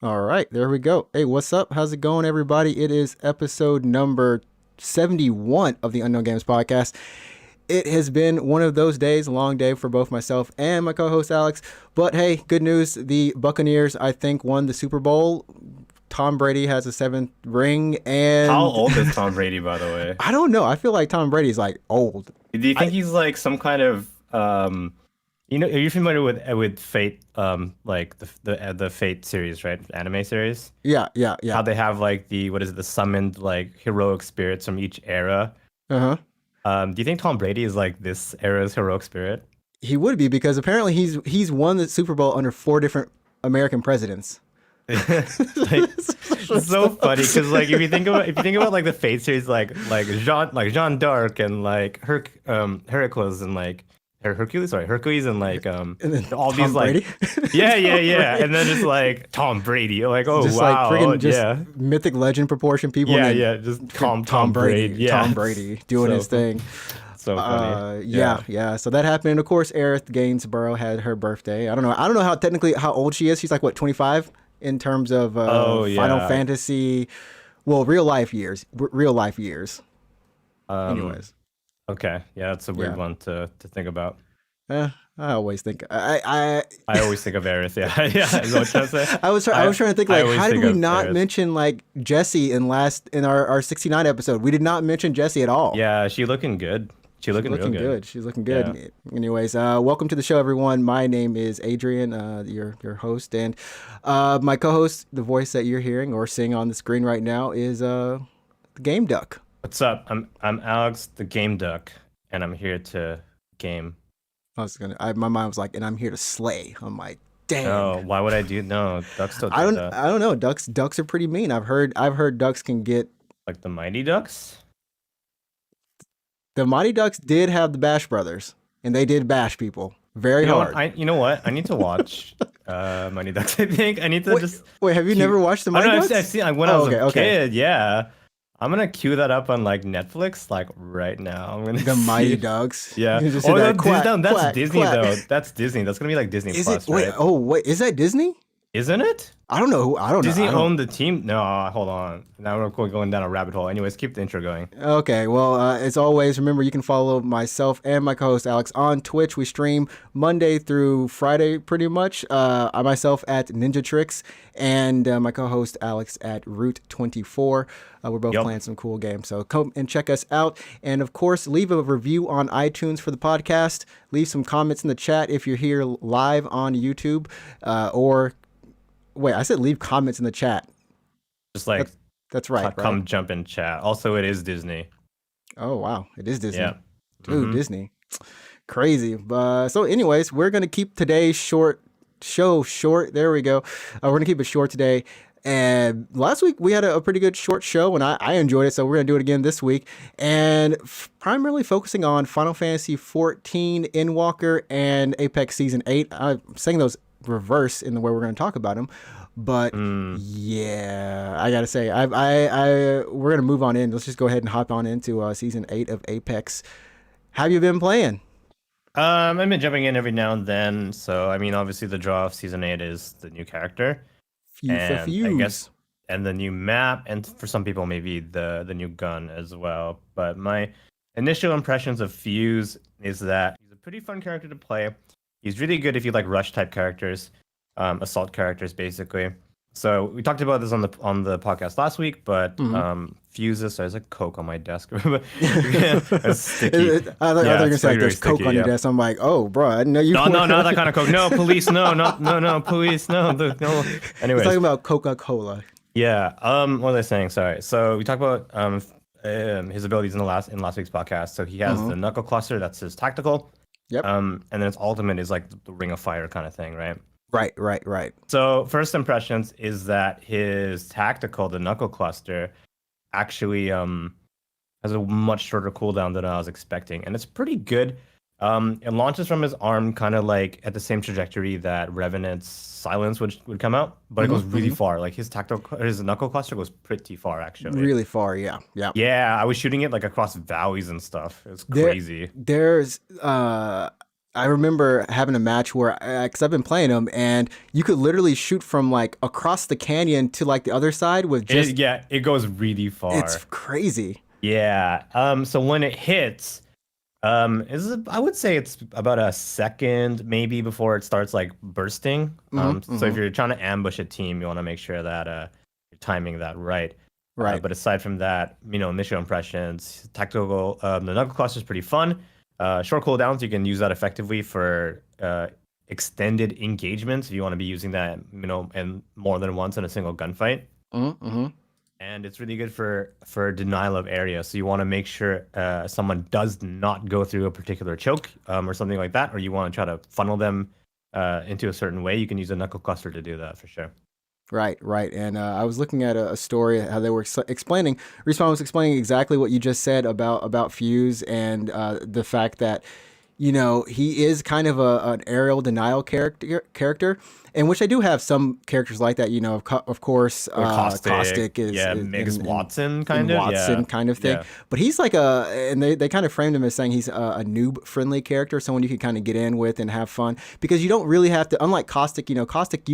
All right, there we go. Hey, what's up? How's it going, everybody? It is episode number 71 of the Unknown Games podcast. It has been one of those days, a long day for both myself and my co-host Alex. But hey, good news. The Buccaneers, I think, won the Super Bowl. Tom Brady has a seventh ring, and How old is Tom Brady, by the way? I don't know. I feel like Tom Brady's like old. Do you think I he's like some kind of are you familiar with Fate, like the Fate series, right? Anime series? yeah. How they have like the summoned like heroic spirits from each era. Uh-huh. Do you think Tom Brady is like this era's heroic spirit? He would be because apparently he's won the Super Bowl under four different American presidents. Like it's so funny because like if you think about like the Fate series like Jean d'Arc and like Hercules and like Hercules and like And then all Tom these like Brady. yeah and then just like Tom Brady, you're like, oh Just wow, like friggin' just yeah mythic legend proportion people. yeah And then yeah just Tom Brady, yeah. Tom Brady doing So his thing. so funny. Yeah. So that happened. And of course, Aerith Gainsborough had her birthday. I don't know how old she is. She's like what, 25 in terms of Oh Final yeah. Fantasy. Well, real life years. Real life years. um Anyways, okay, yeah, that's a weird yeah. one to think about. I always think I I always think of Aerith. Yeah yeah, is that what you're trying to say? I was trying to think I like always how did think we of not Aerith. mention like Jesse in our 69 episode? We did not mention Jesse at all. Yeah, she looking good. She She's looking real looking good. good. She's looking Yeah. good. Anyways, welcome to the show, everyone. My name is Adrian, your host, and my co-host, the voice that you're hearing or seeing on the screen right now, is the Game Duck. What's up? I'm Alex, the Game Duck, and I'm here to game. My mind was like, and I'm here to slay. I'm like, dang. No, why would I do? No, ducks don't do that. I don't know. Ducks are pretty mean. I've heard ducks can get. Like the Mighty Ducks. The Mighty Ducks did have the Bash Brothers, and they did bash people very You know hard. what? You know what? I need to watch Mighty Ducks. I think I need to just. Wait, have you never watched the I Mighty know Ducks? I've seen like when I was a okay. kid. Yeah, I'm gonna queue that up on like Netflix like right now. I'm gonna The Mighty see. Ducks. Yeah. You just Oh sit there, no, quack, that's quack, Disney quack. though. That's Disney. That's gonna be like Disney Is Plus, it? Wait. right? Oh, wait. Is that Disney? Isn't it? I don't know. I don't know. Disney I don't. owned the team. No, hold on. Now we're going down a rabbit hole. Anyways, keep the intro going. Okay. Well, as always, remember you can follow myself and my co-host Alex on Twitch. We stream Monday through Friday, pretty much. I myself at Ninja Tricks and my co-host Alex at Root24. We're both Yep. playing some cool games, so come and check us out. And of course, leave a review on iTunes for the podcast. Leave some comments in the chat if you're here live on YouTube, or wait, I said leave comments in the chat. Just like That's right, come right? jump in chat. Also, it is Disney. Oh wow, it is Disney. Yeah. Dude, Mhm. Disney. Crazy. So anyways, we're going to keep today's show short. There we go. We're going to keep it short today. And last week we had a pretty good short show and I enjoyed it. So we're going to do it again this week. And primarily focusing on Final Fantasy 14, Endwalker, and Apex Season 8. I'm saying those reverse in the way we're going to talk about them. But yeah, I got to say, we're going to move on in. Let's just go ahead and hop on into Season 8 of Apex. Have you been playing? I've been jumping in every now and then. So I mean, obviously the draw of season 8 is the new character, and I guess and the new map, and for some people maybe the new gun as well. But my initial impressions of Fuse is that he's a pretty fun character to play. He's really good if you like rush type characters, assault characters basically. So we talked about this on the podcast last week, but Fuses. There's a Coke on my desk. It's sticky. I thought you were Yeah, going to it's say like, very there's Coke sticky, on your yeah. desk. I'm like, oh, bro, I didn't know you. No, not that kind of Coke. No, police. No, police. No. He's Anyways, talking about Coca-Cola. yeah. What was I saying? Sorry. So we talked about his abilities in last week's podcast. So he has the knuckle cluster. That's his tactical. Yep. And then his ultimate is like the ring of fire kind of thing, right? Right. So first impressions is that his tactical, the knuckle cluster, actually has a much shorter cooldown than I was expecting, and it's pretty good. It launches from his arm, kind of like at the same trajectory that Revenant's silence would come out, but it goes really far. Like his knuckle cluster goes pretty far, actually. Really far, yeah. Yeah, I was shooting it like across valleys and stuff. It was crazy. There's I remember having a match where, because I've been playing them, and you could literally shoot from like across the canyon to like the other side with just, Yeah, it goes really it's far. crazy. Yeah. So when it hits, I would say it's about a second maybe before it starts like bursting. So if Mm-hmm. you're trying to ambush a team, you want to make sure that you're timing that right. Right. But aside from that, initial impressions, tactical, the knuckle cluster is pretty fun. Short cooldowns, you can use that effectively for extended engagements if you want to be using that, and more than once in a single gunfight. Mm-hmm. And it's really good for denial of area. So you want to make sure someone does not go through a particular choke or something like that, or you want to try to funnel them into a certain way. You can use a knuckle cluster to do that for sure. Right, right. And I was looking at a story how they were explaining. Respawn was explaining exactly what you just said about Fuse and the fact that he is kind of an aerial denial character, in which I do have some characters like that. Of course, Or caustic, Caustic is, yeah, is Migs Watson in kind of, Watson yeah, kind of thing. yeah. But he's like and they kind of framed him as saying he's a noob friendly character, someone you can kind of get in with and have fun because you don't really have to. Unlike Caustic, Caustic,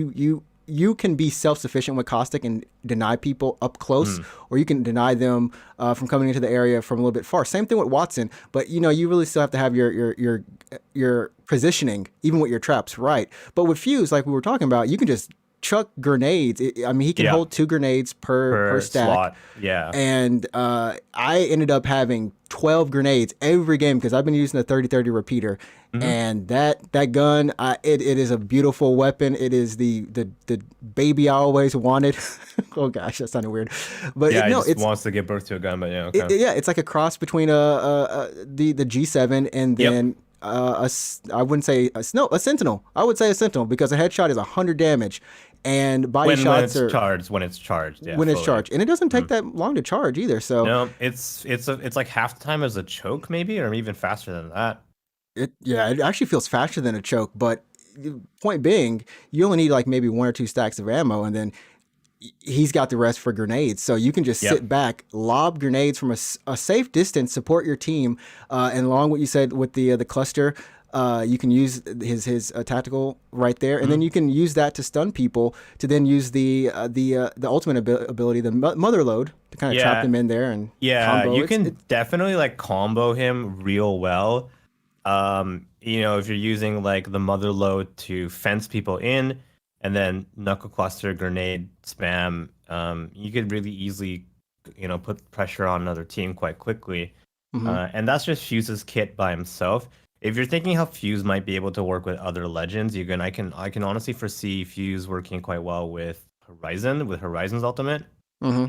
you can be self-sufficient with Caustic and deny people up close, Mm. or you can deny them from coming into the area from a little bit far. Same thing with Watson, but you really still have to have your positioning, even with your traps, right. But with Fuse, like we were talking about, you can just chuck grenades. I mean, he can Yeah, hold 2 grenades per per stack, slot, yeah. and I ended up having 12 grenades every game because I've been using the 30-30 repeater. Hmm. And that gun, it is a beautiful weapon. It is the baby I always wanted. Oh gosh, that sounded weird, but Yeah, he no, just wants to give birth to a gun, but yeah, okay. yeah, it's like a cross between the G7 and Yep. then I wouldn't say a Sentinel. I would say a Sentinel because a headshot is 100 damage, and body When shots it's are charged, when it's charged, yeah, when it's fully. charged, and it doesn't take that long to charge either. So No, it's like half the time as a choke, maybe, or even faster than that. it actually feels faster than a choke. But point being, you only need like maybe 1 or 2 stacks of ammo, and then he's got the rest for grenades. So you can just Yep. sit back, lob grenades from a safe distance, support your team, and along what you said with the cluster. You can use his tactical right there, and then Mhm. you can use that to stun people. To then use the ultimate ability, the mother load, to kind of trap Yeah, them in there and yeah, combo. you can definitely like combo him real well. If you're using like the mother load to fence people in, and then knuckle cluster grenade spam, you could really easily, put pressure on another team quite quickly. Mm-hmm. And that's just Fuse's kit by himself. If you're thinking how Fuse might be able to work with other legends, I can honestly foresee Fuse working quite well with Horizon's ultimate. Mm-hmm.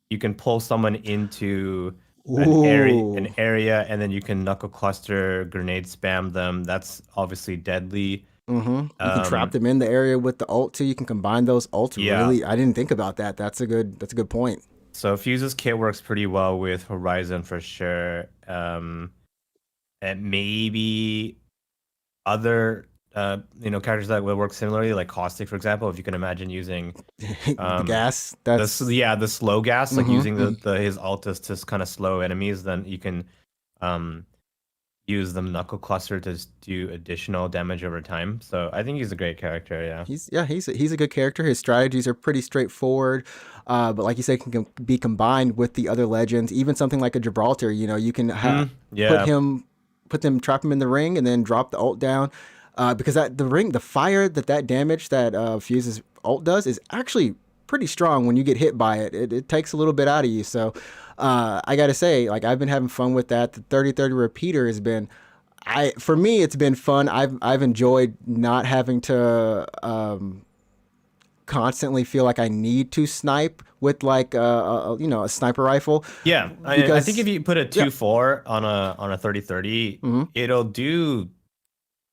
You can pull someone into an Ooh. area, and then you can knuckle cluster, grenade spam them. That's obviously deadly. Mm-hmm. You can trap Um, them in the area with the ult too. You can combine those ults. yeah. Really, I didn't think about that. That's a good point. So Fuse's kit works pretty well with Horizon for sure. And maybe other characters that would work similarly, like Caustic, for example. If you can imagine using The um gas. That's. the slow gas, like Mm-hmm. using Mm-hmm. the his altus to kind of slow enemies, then you can um use the knuckle cluster to do additional damage over time. So I think he's a great character. Yeah. He's a good character. His strategies are pretty straightforward, but like you say, can be combined with the other legends. Even something like a Gibraltar, you can put Yeah. him, trap him in the ring, and then drop the ult down. Because the fire that damage that Fuse's ult does is actually pretty strong when you get hit by it. It takes a little bit out of you. So I gotta say, like I've been having fun with that. The 30-30 repeater has been for me it's been fun. I've enjoyed not having to constantly feel like I need to snipe with like a sniper rifle Yeah. I think because if you put a yeah. 2-4 on a 30-30, Mm-hmm. it'll do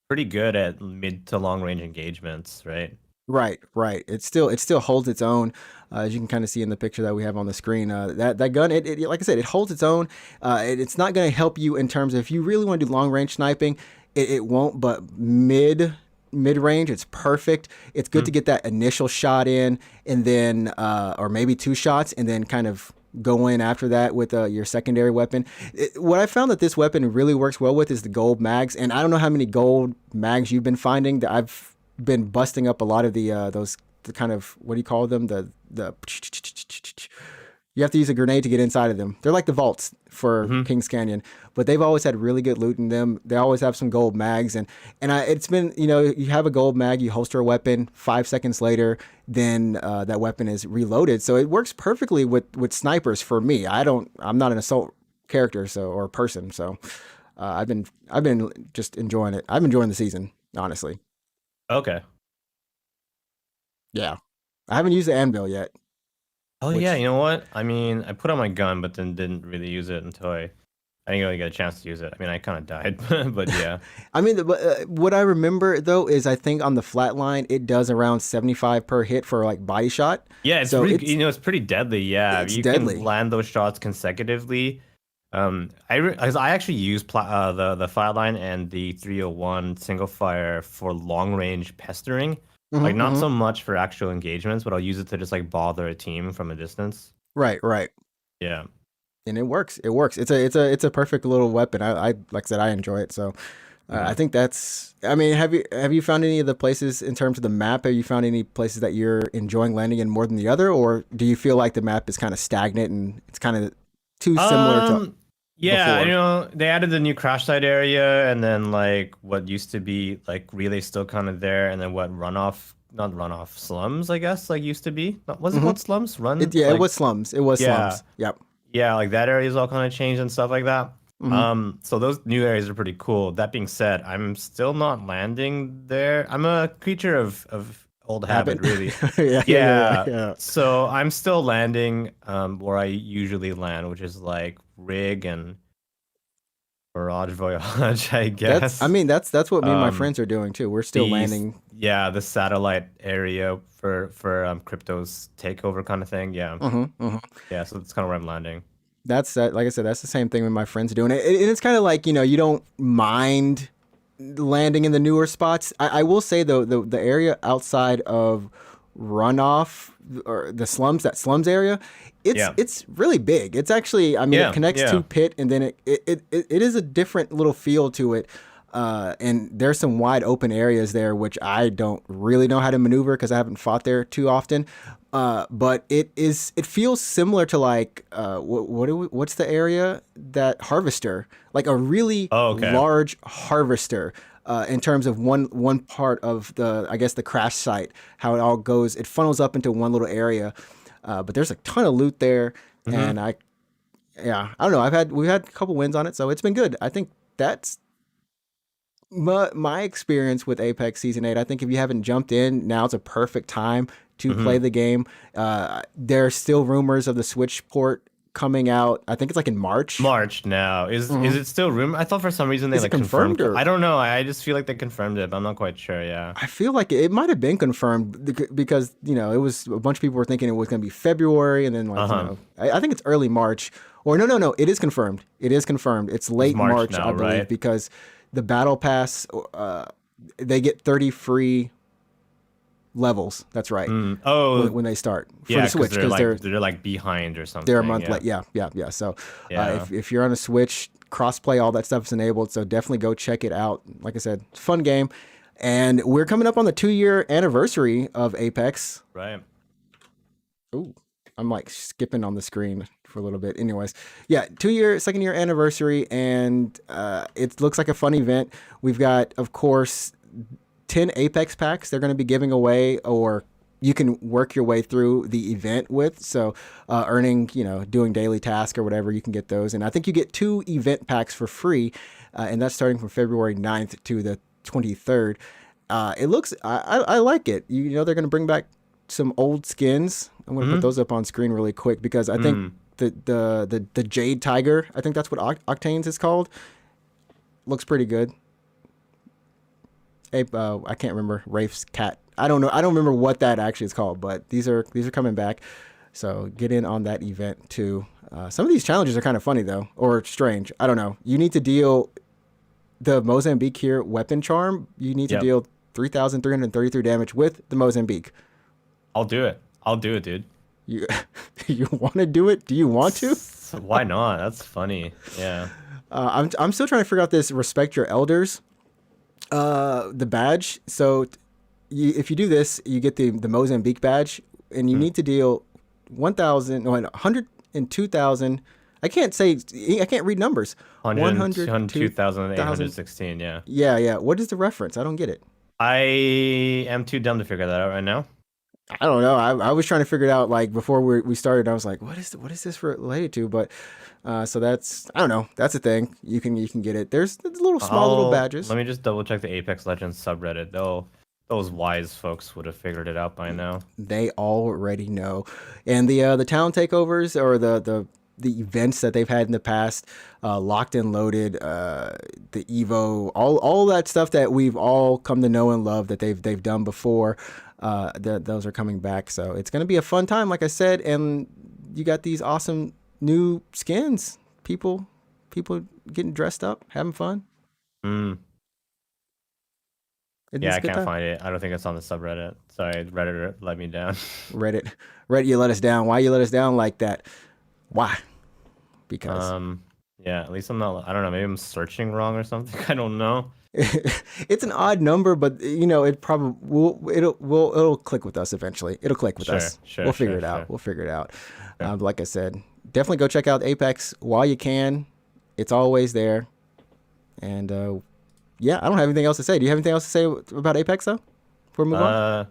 pretty good at mid to long range engagements, right? Right, right. It still holds its own, as you can kind of see in the picture that we have on the screen. That gun, like I said, it holds its own. It's not going to help you in terms of if you really want to do long range sniping, it won't. But mid range, it's perfect. It's good to Mhm. get that initial shot in, and then or maybe 2 shots, and then kind of go in after that with your secondary weapon. What I found that this weapon really works well with is the gold mags, and I don't know how many gold mags you've been finding. That I've been busting up a lot of the kind of, what do you call them, the you have to use a grenade to get inside of them. They're like the vaults for Hmm. Kings Canyon, but they've always had really good loot in them. They always have some gold mags, it's been, you have a gold mag, you holster a weapon. 5 seconds later, then that weapon is reloaded. So it works perfectly with snipers for me. I'm not an assault character, or person, so I've been just enjoying it. I'm enjoying the season, honestly. Okay. Yeah, I haven't used the anvil yet, Oh yeah, you which know what? I mean, I put on my gun, but then didn't really use it until I didn't really get a chance to use it. I mean, I kind of died, but yeah. I mean, what I remember though is I think on the flatline it does around 75 per hit for like body shot. Yeah, it's So really, it's pretty deadly. Yeah, it's you can deadly. land those shots consecutively. 'Cause I actually use the flatline and the 301 single fire for long range pestering. Like not Hmm. so much for actual engagements, but I'll use it to just like bother a team from a distance. Right, right. Yeah. And it works. It works. It's a perfect little weapon. I like I said, I enjoy it. So I Hmm. think that's. I mean, have you found any of the places in terms of the map? Have you found any places that you're enjoying landing in more than the other, or do you feel like the map is kind of stagnant and it's kind of too similar to Um, yeah, before? they added the new crash site area, and then like what used to be like relay still kind of there, and then what runoff, not runoff, slums, I guess, like used to be. Was it Hmm. called slums? Run Yeah, it like was slums. It was yeah, slums. Yep. yeah, like that area's all kind of changed and stuff like that. Hmm. So those new areas are pretty cool. That being said, I'm still not landing there. I'm a creature of old habit, Habit. really. Yeah, yeah, yeah, yeah, Yeah, yeah. so I'm still landing where I usually land, which is like rig and Mirage Voyage, I I guess. mean, that's what me and my Um, friends are doing too. We're still the landing. yeah, the satellite area for crypto's takeover kind of thing. Yeah, Hmm. Hmm. yeah. So that's kind of where I'm landing. That's that. Like I said, that's the same thing with my friends doing it. And it's kind of like, you don't mind landing in the newer spots. I will say though, the area outside of runoff or the slums, that slums area, Yeah, it's really big. It's actually, I mean, it yeah, connects to yeah. pit, and then it is a different little feel to it. And there's some wide open areas there, which I don't really know how to maneuver because I haven't fought there too often. But it feels similar to like what's the area that harvester, like a really Oh, okay. large harvester, in terms of one part of the, I guess, the crash site, how it all goes, it funnels up into one little area. But there's a ton of loot there, Mm-hmm. and yeah, I don't know, we've had a couple wins on it, so it's been good. I think that's my experience with Apex Season 8. I think if you haven't jumped in, now's a perfect time to play Mm-hmm. the game. There are still rumors of the Switch port coming out. I think it's like in March. March now. Is Hmm. it still room? I thought for some reason they Is it like confirmed, confirmed. I or don't know. I just feel like they confirmed it, but I'm not quite sure. Yeah. I feel like it might have been confirmed because, it was a bunch of people were thinking it was going to be February, and then like, Uh-huh. I think it's early March, or no, no, no, it is confirmed. It is confirmed. It's It's late March March, now, I believe, right? because the battle pass, they get 30 free levels. That's right. Mm. Oh, When they start for yeah, the because Switch, because they're like behind or they're a something. month Yeah. late. Yeah, yeah, yeah. So Yeah. if you're on a Switch, crossplay, all that stuff is enabled. So definitely go check it out. Like I said, fun game. And we're coming up on the 2 year anniversary of Apex. Right. Ooh, I'm like skipping on the screen for a little bit. Anyways, yeah, 2 year, second year anniversary, and it looks like a fun event. We've got, of course, 10 Apex packs they're going to be giving away, or you can work your way through the event with. So, earning, doing daily tasks or whatever, you can get those. And I think you get 2 event packs for free, and that's starting from February 9th to the 23rd. It looks, I like it. They're going to bring back some old skins. I'm going to put Mm-hmm. those up on screen really quick because I think Mm. the Jade Tiger, I think that's what Octane's is called, looks pretty good. I can't remember Rafe's cat. I don't know. I don't remember what that actually is called, but these are coming back. So get in on that event too. Some of these challenges are kind of funny though, or strange. I don't know. You need to deal the Mozambique here weapon charm. You need to Yep. deal 3,333 damage with the Mozambique. I'll do it. I'll do it, dude. You you want to do it? Do you want to? Why not? That's funny. Yeah. I'm still trying to figure out this respect your elders the badge. So if you do this, you get the Mozambique badge, and you Hmm. need to deal 1,000, no, 102,000. I can't read numbers. 102,000. 102,816. Yeah. Yeah, yeah. What is the reference? I don't get it. I am too dumb to figure that out right now. I don't know. I was trying to figure it out like before we started. I was like, what is this related to? But so that's I don't know. That's a thing. You can get it. There's little small little Let badges. me just double check the Apex Legends subreddit. Those wise folks would have figured it out by now. They already know. And the town takeovers or the events that they've had in the past, locked and loaded, the Evo, all that stuff that we've all come to know and love that they've done before. Those are coming back, so it's gonna be a fun time, like I said. And you got these awesome new skins. People getting dressed up, having fun. Hmm. Yeah, It's a I good can't time. find it. I don't think it's on the subreddit. Sorry, Reddit let me down. Reddit, Reddit, you let us down. Why you let us down like that? Why? Because Um, yeah, at least I'm not. I don't know. Maybe I'm searching wrong or something. I don't know. it's an odd number, but it probably it'll click with us eventually. It'll click with Sure, us. sure, We'll figure sure, it out. sure. We'll figure it out. Sure. Like I said, definitely go check out Apex while you can. It's always there. And yeah, I don't have anything else to say. Do you have anything else to say about Apex though? Before we move on. Uh,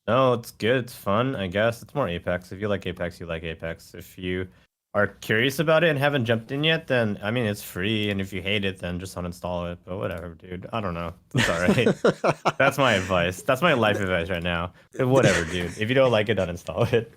no, it's good. It's fun. I guess it's more Apex. If you like Apex, you like Apex. If you are curious about it and haven't jumped in yet, then I mean it's free. And if you hate it, then just uninstall it. But whatever, dude. I don't know. It's all right. That's my advice. That's my life advice right now. Whatever, dude. If you don't like it, uninstall it.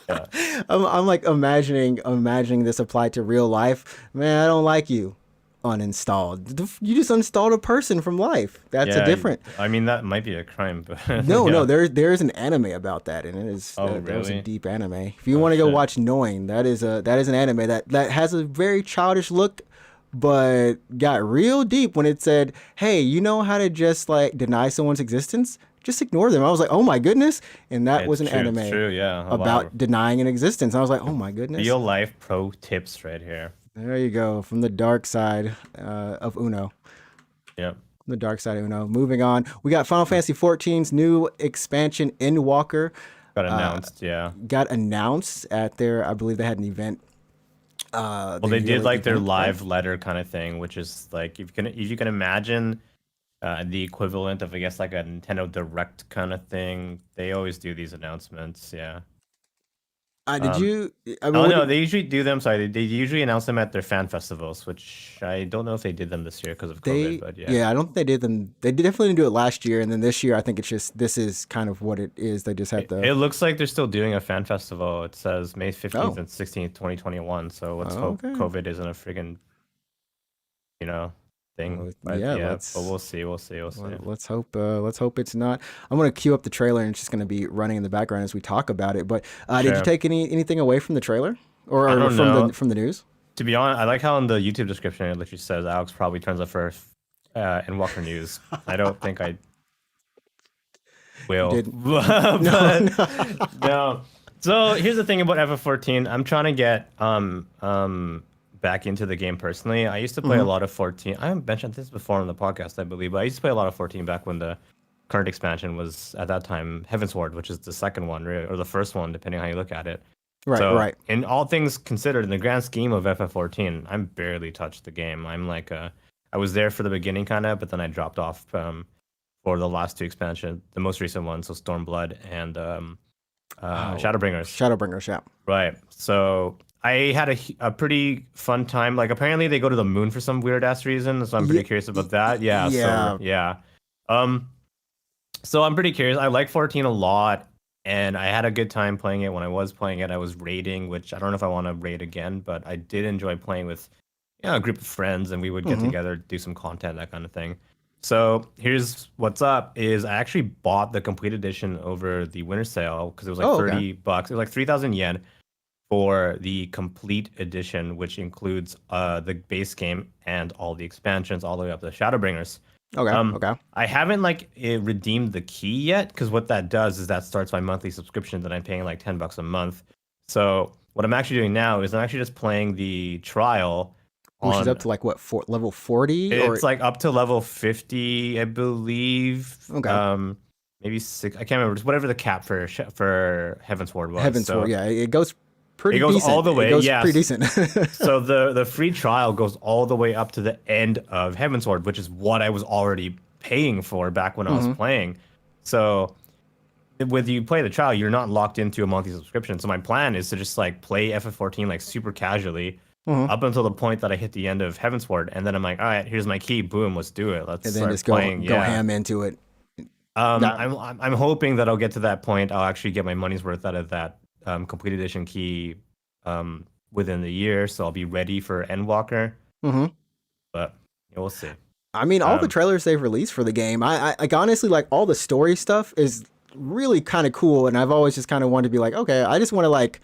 Yeah. I'm like imagining this applied to real life. Man, I don't like you. Uninstalled. You just uninstalled a person from life. That's a Yeah. different. I mean that might be a crime, but No, no, yeah. there's an anime about that, and it is Oh, that was a really? deep anime. If you Oh want to go shit. watch Knowing, that is an anime that has a very childish look, but got real deep when it said, "Hey, you know how to just like deny someone's existence? Just ignore them." I was like, "Oh my goodness!" And that was It's an true. It's anime true. Yeah. Oh, wow. about denying an existence. I was like, "Oh my goodness!" Real life pro tips right here. There you go from the dark side of Uno. Yep. The dark side of Uno. Moving on, we got Final Fantasy 14's new expansion, Endwalker. Got announced. Yeah. Got announced at their, I believe they had an event, Well, their they did yearly like their event, right? live letter kind of thing, which is like if you can imagine the equivalent of I guess like a Nintendo Direct kind of thing. They always do these announcements. Yeah. Did Um. you? I mean, Oh what no, did they usually do them. Sorry, they usually announce them at their fan festivals, which I don't know if they did them this year because of COVID. they? But yeah, Yeah, I don't think they did them. They definitely didn't do it last year, and then this year, I think it's just this is kind of what it is. They just had the. it looks like they're still doing a fan festival. It says May 15th Oh, and 16th, 2021. So let's oh, hope okay. COVID isn't a friggin' you know thing. Well, But yeah, yeah, but we'll see. We'll see. We'll see. let's hope. Let's hope it's not. I'm gonna cue up the trailer, and it's just gonna be running in the background as we talk about it. But did you Sure. take anything away from the trailer I or don't know. from the news? To be honest, I like how in the YouTube description it literally says Alex probably turns up for Endwalker News. I don't think I You will, didn't. No, but no. no. So here's the thing about FF14. I'm trying to get back into the game personally. I used to play a Mhm. lot of 14. I haven't mentioned this before on the podcast, I believe, but I used to play a lot of 14 back when the current expansion was at that time Heaven's Ward, which is the second one, really, or the first one, depending on how you look at it. Right, So, right. in all things considered, in the grand scheme of FF14, I'm barely touched the game. I'm like, I was there for the beginning, kind of, but then I dropped off for the last two expansions, the most recent one, so Stormblood and Oh, Shadowbringers. Shadowbringers, yeah. Right. So I had a pretty fun time. Like, apparently they go to the moon for some weird ass reason, so I'm Yeah, pretty curious about that. Yeah. So yeah. yeah. Um. So I'm pretty curious. I like 14 a lot, and I had a good time playing it when I was playing it. I was raiding, which I don't know if I want to raid again, but I did enjoy playing with, a group of friends, and we would get Hmm. together, do some content, that kind of thing. So here's what's up: is I actually bought the complete edition over the winter sale because it was like Oh, okay. $30. It was like 3,000 yen for the complete edition, which includes the base game and all the expansions, all the way up to Shadowbringers. Okay. Okay. I haven't like redeemed the key yet because what that does is that starts my monthly subscription that I'm paying like $10 a month. So what I'm actually doing now is I'm actually just playing the trial Which is up on. to like what level 40 It's or like up to level 50, I believe. okay. Maybe six. I can't remember. It's whatever the cap for Heaven's Ward was. Heaven's Ward. So Yeah, it goes it pretty goes all decent. the It way. goes pretty Yes. decent. So the free trial goes all the way up to the end of Heaven's Ward, which is what I was already paying for back when I was hmm playing. So with you play the trial, you're not locked into a monthly subscription. So my plan is to just like play FF14 like super casually hmm up until the point that I hit the end of Heaven's Ward, and then I'm like, all right, here's my key, boom, let's do it, let's And then start just go playing. go Yeah. ham into it. That I'm hoping that I'll get to that point. I'll actually get my money's worth out of that complete edition key within the year, so I'll be ready for Endwalker. hmm But yeah, we'll see. I mean, all the Um, trailers they've released for the game, I like honestly like all the story stuff is really kind of cool, and I've always just kind of wanted to be like, okay, I just want to like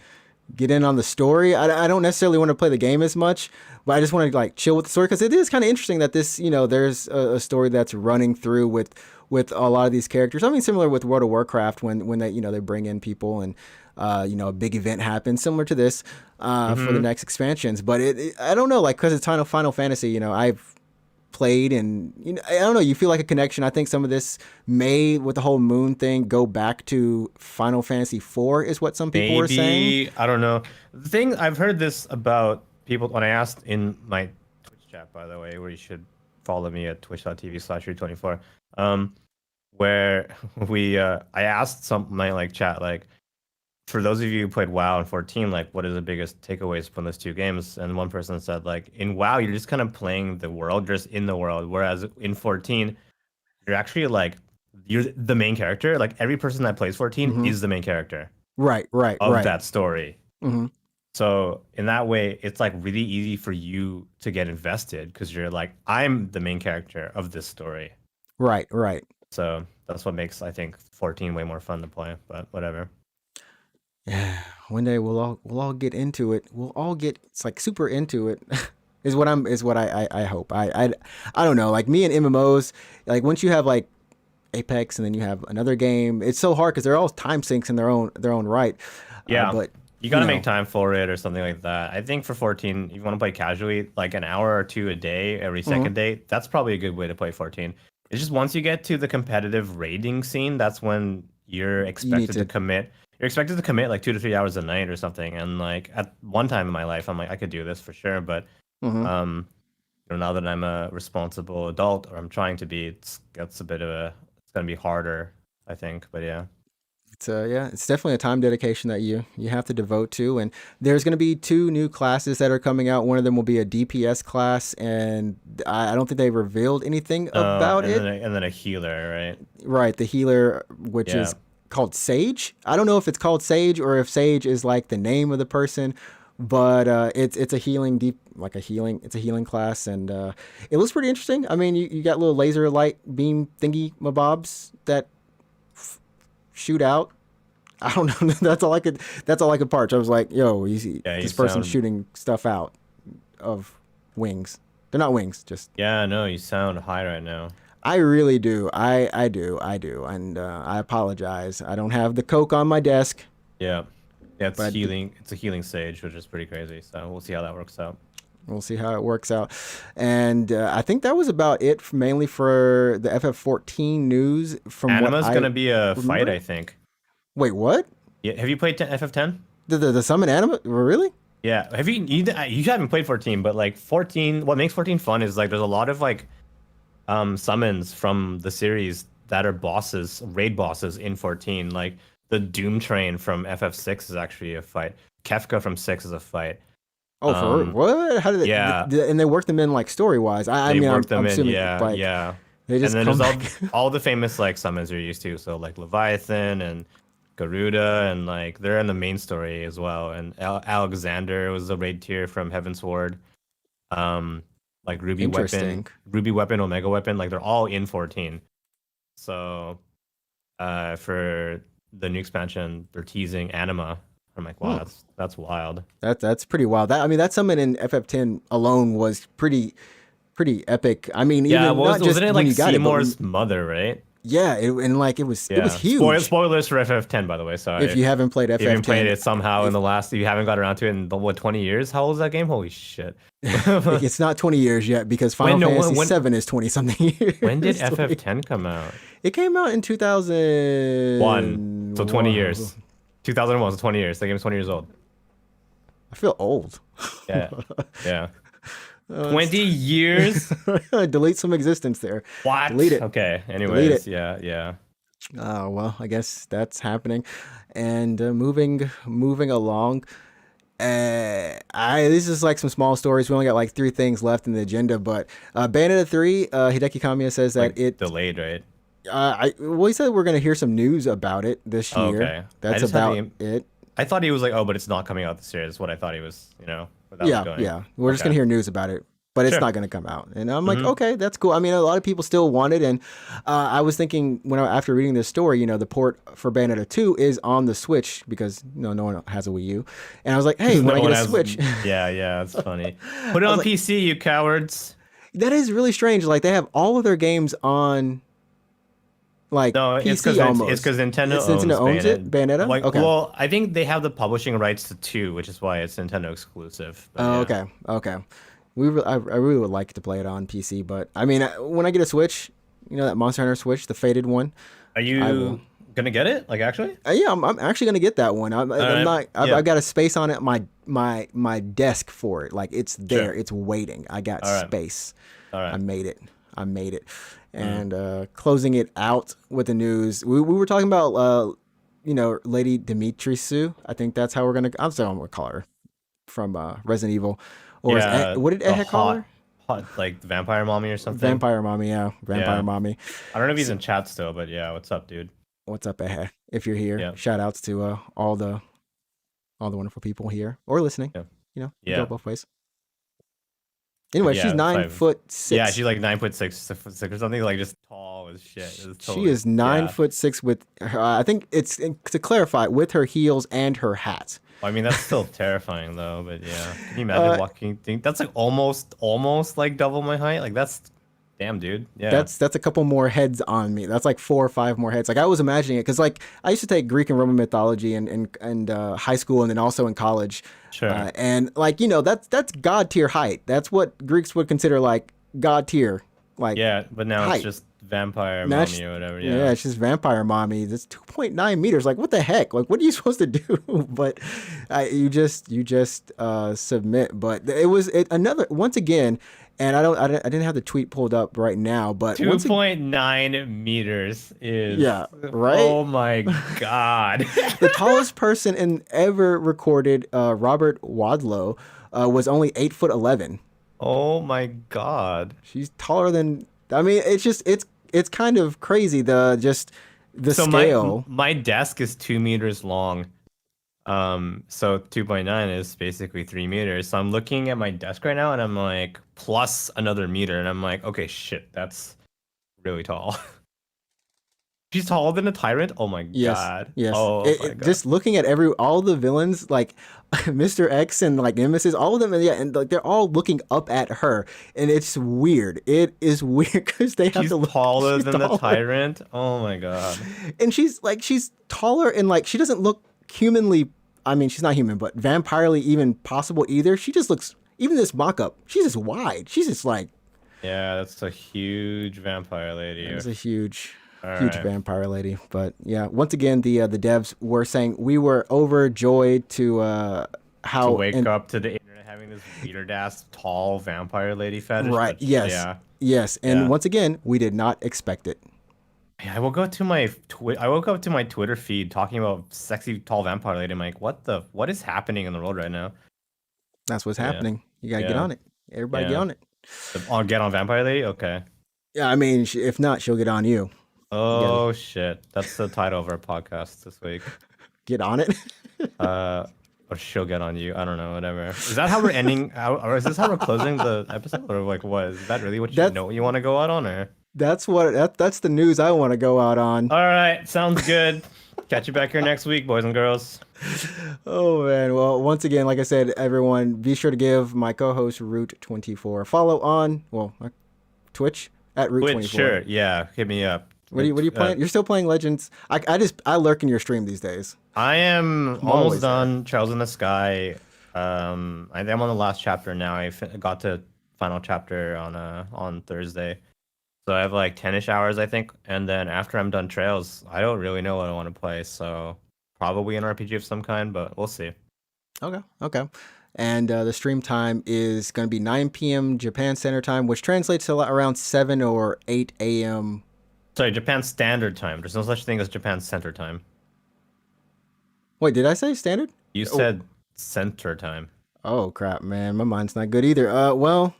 get in on the story. I don't necessarily want to play the game as much, but I just want to like chill with the story because it is kind of interesting that this, there's a story that's running through with a lot of these characters. I mean, similar with World of Warcraft when they they bring in people and a big event happens similar to this for the mhm. next expansions. But I don't know, like because it's Final Fantasy, I've played and I don't know, you feel like a connection. I think some of this may with the whole moon thing go back to Final Fantasy 4 is what some people were saying. Maybe, I don't know. The thing I've heard this about people when I asked in my Twitch chat, by the way, where you should follow me at twitch.tv/324, where I asked some my like chat like, for those of you who played WoW in 14, like, what is the biggest takeaways from those two games? And one person said, like, in WoW, you're just kind of playing the world, just in the world. Whereas in 14, you're actually like, you're the main character. Like, every person that plays 14 hmm is the main character Right, right, of right. that story. hmm So in that way, it's like really easy for you to get invested because you're like, I'm the main character of this story. Right, right. So that's what makes, I think, 14 way more fun to play. But whatever. Yeah, one day we'll all get into it. We'll all get it's like super into it. Is what I hope. I don't know. Like me and MMOs, like once you have like Apex and then you have another game, it's so hard because they're all time sinks in their own right. Yeah, But you got you to make know, time for it or something like that. I think for 14, if you want to play casually, like an hour or two a day, every mhm, second day, that's probably a good way to play 14. It's just once you get to the competitive raiding scene, that's when you're you need expected to to. commit. You're expected to commit like 2 to 3 hours a night or something. And like at one time in my life, I'm like, I could do this for sure. But Mhm. um, now that I'm a responsible adult, or I'm trying to be, it's a bit of a, it's gonna be harder, I think. But yeah. Yeah, it's definitely a time dedication that you have to devote to. And there's going to be two new classes that are coming out. One of them will be a DPS class, and I don't think they revealed anything about And then it. and then a healer, right? Right, the healer, which Yeah. is called Sage. I don't know if it's called Sage or if Sage is like the name of the person, but it's a healing deep like a healing. It's a healing class, and it looks pretty interesting. I mean, you got little laser light beam thingy mabobs that shoot out. I don't know. That's all I could. That's all I could parch. I was like, "Yo, you see Yeah, you this person sound. shooting stuff out of wings. They're not wings. Just Yeah, no, you sound high right now. I really do. I do, and I apologize. I don't have the coke on my desk, Yeah, yeah, it's but healing. It's a healing sage, which is pretty crazy. So we'll see how that works out. we'll see how it works out. And I think that was about it, mainly for the FF14 news. From what Anima's I gonna be a fight, remember. I think. Wait, what? Yeah, have you played FF10? The summon anima? Really? Yeah, have you haven't played 14, but like 14, what makes 14 fun is like there's a lot of like summons from the series that are bosses, raid bosses in 14. Like the Doom Train from FF6 is actually a fight. Kefka from 6 is a fight. Oh, for Um, what? How did yeah, and they work them in like story wise? I they mean, work I'm them in. assuming Yeah, like yeah. they And just then come there's back. all the famous like summons you're used to. So like Leviathan and Garuda, and like they're in the main story as well. And Alexander was a raid tier from Heaven's Ward. Like Interesting. Ruby Weapon, Omega Weapon, like they're all in 14. So for the new expansion, they're teasing Anima. I'm like, wow, Hmm. that's wild. That's pretty wild. That I mean, that summon in FF10 alone was pretty epic. I mean, Yeah, even not just wasn't it when like you got it, but Seymour's mother, right? yeah, and like it was Yeah. huge. Spoilers for FF10, by the way. If Sorry. you haven't played You even played FF10, it somehow in the last. You haven't got around to it in what 20 years? How old is that game? Holy shit! it's not 20 years yet because Final When no, Fantasy when 7 is 20 something years. when did FF10 come out? It came out in 1. So 20 2001. years. 2001, so 20 years. That game is 20 years old. I feel old. Yeah. Yeah. 20 years? Delete some existence there. What? Delete it. Okay. Delete Anyways, it. yeah. Well, I guess that's happening. And moving along. This is like some small stories. We only got like 3 things left in the agenda, but Bayonetta 3, Hideki Kamiya says that Like it delayed, right? he said we're gonna hear some news about it this year. Okay. That's about it. I thought he was like, oh, but it's not coming out this year. Is what I thought he was, where that was going. Yeah. We're just gonna hear news about it, but it's Sure. not gonna come out. And I'm like, okay, that's cool. I mean, a lot of people still want it, and I was thinking after reading this story, the port for Bayonetta 2 is on the Switch because no one has a Wii U, and I was like, hey, when I get a Switch, Yeah, that's funny. Put it on like, PC, you cowards. that is really strange. Like they have all of their games on. Like No, PC almost. it's because Nintendo owns it. Bayonetta. Like, Okay. well, I think they have the publishing rights to 2, which is why it's Nintendo exclusive. But Oh, yeah. okay. I really would like to play it on PC, but I mean, when I get a Switch, that Monster Hunter Switch, the faded one. Are you gonna get it? Like, actually? Yeah, I'm actually gonna get that one. I'm not. I've got a space on it. My desk for it. Like it's there. Sure. It's waiting. I got space. All right. I made it. And closing it out with the news, we were talking about Lady Dimitrescu. I think that's how I'm gonna call her from Resident Evil. Or what did Ed call her? Hot, like Vampire Mommy or something. Vampire Mommy, yeah. Vampire Mommy. I don't know if he's in chat still, but yeah, what's up, dude? What's up, Ed? If you're here, shout outs to all the wonderful people here or listening. You go both ways. Anyway, she's 9'6". Yeah, she's like 9'6" or something, like just tall as shit. She is 9'6" with I think it's to clarify with her heels and her hat. Well, I mean, that's still terrifying though, but yeah. Can you imagine walking? That's like almost like double my height. Like that's damn, dude. Yeah. That's a couple more heads on me. That's like 4 or 5 more heads. Like I was imagining it because like I used to take Greek and Roman mythology in high school and then also in college. Sure. And like that's god tier height. That's what Greeks would consider like god tier. Like but now height. It's just vampire mommy or whatever. Yeah, it's just vampire mommy. That's 2.9 meters. Like what the heck? Like what are you supposed to do? But you just submit. But it was another once again. And I didn't have the tweet pulled up right now, but 2.9 meters is right. Oh my god! The tallest person ever recorded, Robert Wadlow, was only 8'11". Oh my god! She's taller than. I mean, it's kind of crazy. The scale. My desk is 2 meters long. So 2.9 is basically 3 meters. So I'm looking at my desk right now and I'm like, plus another meter. And I'm like, okay, shit, that's really tall. She's taller than a tyrant? Oh my god. Yes. Oh my god. Just looking at all the villains, like Mr. X and like Nemesis, all of them, and like they're all looking up at her. And it's weird. It is weird because they have to look taller than the tyrant. Oh my god. And she's taller and like she doesn't look humanly. I mean, she's not human, but vampirely even possible either. She just looks, even this mock-up, she's just wide. She's just like... Yeah, that's a huge vampire lady. It's a huge vampire lady. But yeah, once again, the devs were saying we were overjoyed to wake up to the internet having this weird-ass tall vampire lady fetish. Right, yes. And once again, we did not expect it. I woke up to my Twitter feed talking about sexy tall vampire lady. I'm like, what is happening in the world right now? That's what's happening. You gotta get on it. Everybody get on it. Get on vampire lady. Okay. Yeah, I mean, if not, she'll get on you. Oh shit! That's the title of our podcast this week. Get on it. Or she'll get on you. I don't know. Whatever. Is that how we're ending? Or is this how we're closing the episode? Or like, what is that really what you want to go out on? Or that's the news I want to go out on. All right, sounds good. Catch you back here next week, boys and girls. Oh man. Well, once again, like I said, everyone, be sure to give my co-host Root24 a follow on Twitch at Twitch, Root24. sure. Yeah, hit me up. What are you playing? You're still playing Legends? I lurk in your stream these days. I am I'm almost always done. Trails in the Sky. I'm on the last chapter now. Got to final chapter on Thursday. So I have like 10-ish hours, I think. And then after I'm done Trails, I don't really know what I want to play. So probably an RPG of some kind, but we'll see. Okay. And the stream time is going to be 9 p.m. Japan Standard Time, which translates to around 7 or 8 a.m. Sorry, Japan Standard Time. There's no such thing as Japan Center Time. Wait, did I say standard? You said Center Time. Oh crap, man, my mind's not good either. Well,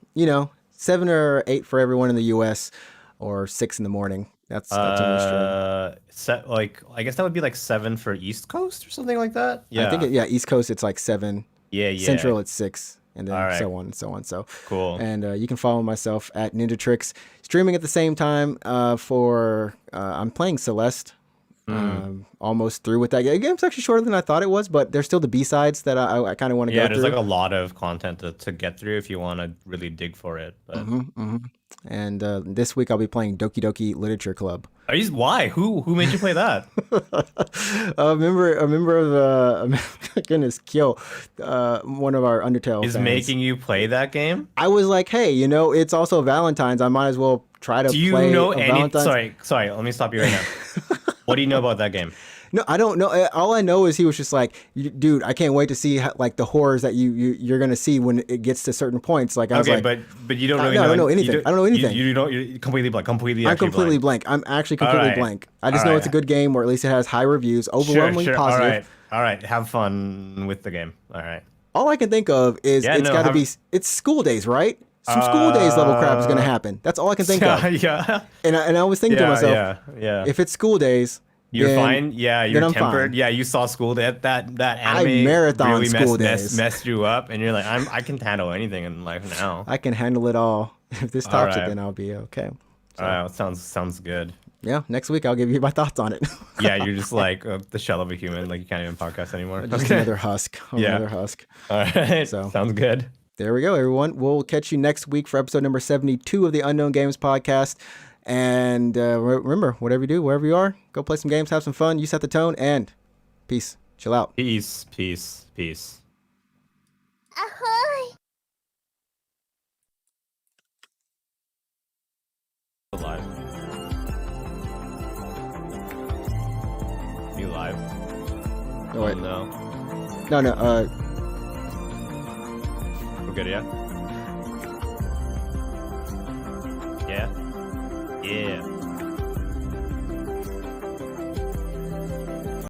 7 or 8 for everyone in the U.S. or 6 in the morning. That's a I guess that would be like 7 for East Coast or something like that. Yeah, I think East Coast it's like 7. Yeah. Central it's 6, and then right. so on and so on. So cool. And you can follow myself at Ninjatrix, streaming at the same time. I'm playing Celeste. Almost through with that game. It's actually shorter than I thought it was, but there's still the B-sides that I kind of want to go through. Yeah, there's like a lot of content to get through if you want to really dig for it. But... And this week I'll be playing Doki Doki Literature Club. Why? Who made you play that? A member of goodness, Kyo, one of our Undertale is fans. Making you play that game? I was like, hey, it's also Valentine's. I might as well try to play. Do you know any? Valentine's... Sorry. Let me stop you right now. What do you know about that game? No, I don't know. All I know is he was just like, dude, I can't wait to see the horrors that you're gonna see when it gets to certain points. Like I was like, but you don't really know. I don't know anything. I don't know anything. You're completely blank. I'm completely blank. I'm actually completely blank. I just know it's a good game, or at least it has high reviews, overwhelmingly positive. All right. Have fun with the game. All right. All I can think of is it's school days, right? Some school days level crap is gonna happen. That's all I can think of. Yeah. And I was thinking to myself, if it's school days. You're fine. Yeah, you're tempered. Fine. Yeah, you saw school day. That anime I marathon really school days. messed you up, and you're like, I can handle anything in life now. I can handle it all. If this tops it, then I'll be okay. So, all right, sounds good. Yeah, next week I'll give you my thoughts on it. Yeah, you're just like the shell of a human. Like you can't even podcast anymore. Just another husk. Another husk. All right. So sounds good. There we go, everyone. We'll catch you next week for episode number 72 of the Unknown Games podcast. And remember, whatever you do, wherever you are, go play some games, have some fun. You set the tone, and peace. Chill out. Peace. Ahoy! Live. You live? Oh, wait. No. No. We're good, yeah? Yeah.